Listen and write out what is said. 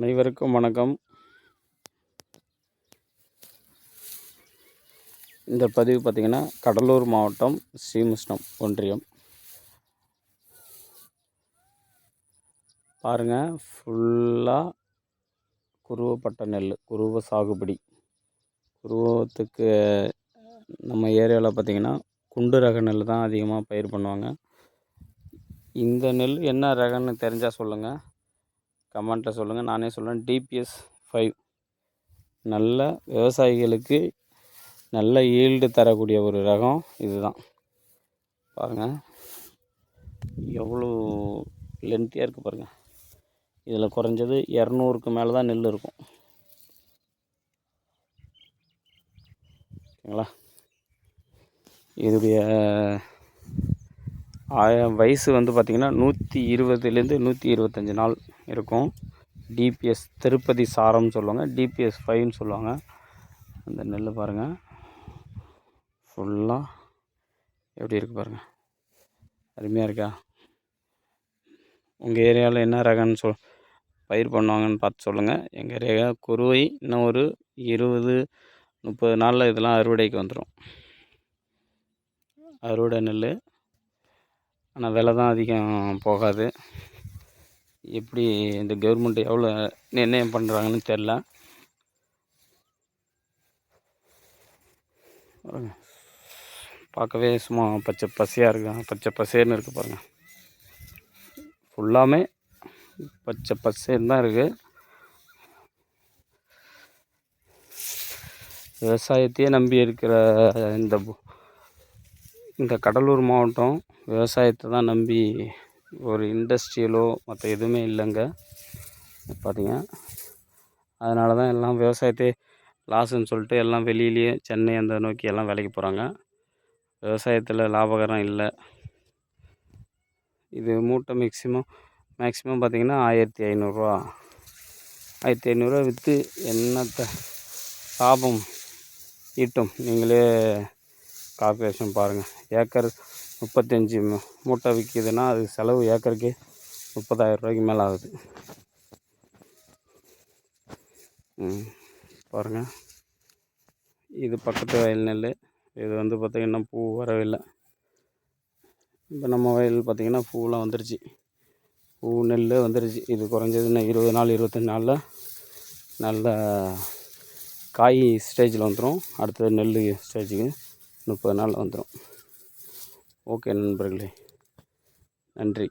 அனைவருக்கும் வணக்கம். இந்த பதிவு பார்த்திங்கன்னா கடலூர் மாவட்டம் ஸ்ரீமுஷ்ணம் ஒன்றியம். பாருங்கள், ஃபுல்லாக குருவப்பட்ட நெல், குருவ சாகுபடி. குருவத்துக்கு நம்ம ஏரியாவில் பார்த்திங்கன்னா குண்டு ரக நெல் தான் அதிகமாக பயிர் பண்ணுவாங்க. இந்த நெல் என்ன ரகன்னு தெரிஞ்சால் சொல்லுங்கள், கமெண்ட்டில் சொல்லுங்கள். நானே சொல்கிறேன், DPS 5 நல்ல விவசாயிகளுக்கு நல்ல ஈல்டு தரக்கூடிய ஒரு ரகம் இதுதான். பாருங்கள் எவ்வளோ லென்த்தியாக இருக்குது பாருங்கள். இதில் குறைஞ்சது 200க்கு மேலே தான் நெல் இருக்கும். ஓகேங்களா? இதோடைய வயசு வந்து பார்த்திங்கன்னா 120லேருந்து 125 நாள் இருக்கும். DPS திருப்பதி சாரம்னு சொல்லுவாங்க, DPS 5ன்னு சொல்லுவாங்க. அந்த நெல் பாருங்கள், ஃபுல்லாக எப்படி இருக்குது பாருங்கள், அருமையாக இருக்கா? உங்கள் ஏரியாவில் என்ன ரகம்னு பயிர் பண்ணுவாங்கன்னு பார்த்து சொல்லுங்கள். எங்கள் ஏரியா குருவை இன்னும் ஒரு 20-30 நாளில் இதெல்லாம் அறுவடைக்கு வந்துடும். அறுவடை நெல், ஆனால் விலை தான் அதிகம் போகாது. எப்படி இந்த கவர்மெண்ட் எவ்வளோ நிர்ணயம் பண்ணுறாங்கன்னு தெரில. பார்க்கவே சும்மா பச்சை பசையாக இருக்கு, பச்சை பசேர்னு இருக்குது பாருங்கள். ஃபுல்லாமே பச்சை பசேர்னு தான் இருக்குது. விவசாயத்தையே நம்பி இருக்கிற இந்த கடலூர் மாவட்டம் விவசாயத்தை தான் நம்பி, ஒரு இண்டஸ்ட்ரியலோ மற்ற எதுவுமே இல்லைங்க பார்த்தீங்க. அதனால தான் எல்லாம் விவசாயத்தையே லாஸுன்னு சொல்லிட்டு எல்லாம் வெளியிலேயே சென்னை அந்த நோக்கி எல்லாம் வேலைக்கு போகிறாங்க. விவசாயத்தில் லாபகரம் இல்லை. இது மூட்டை மேக்ஸிமம் பார்த்திங்கன்னா 1500 1500 விற்று என்னத்தை லாபம் ஈட்டும்? நீங்களே கால்குலேஷன் பாருங்கள். ஏக்கர் 35 மூட்டை விற்கிதுன்னா அது செலவு ஏக்கருக்கு 30,000 ரூபாய்க்கு மேலே ஆகுது. பாருங்கள், இது பக்கத்து வயல் நெல். இது வந்து பார்த்திங்கன்னா பூ வரவில்லை. இப்போ நம்ம வயல் பார்த்திங்கன்னா பூவெலாம் வந்துருச்சு, பூ நெல் வந்துருச்சு. இது குறைஞ்சது இன்னும் 20 நாள் 25 நாளில் நல்ல காய் ஸ்டேஜில் வந்துடும். அடுத்தது நெல் ஸ்டேஜுக்கு 30 நாளில் வந்துடும். ஓகே நண்பர்களே, நன்றி.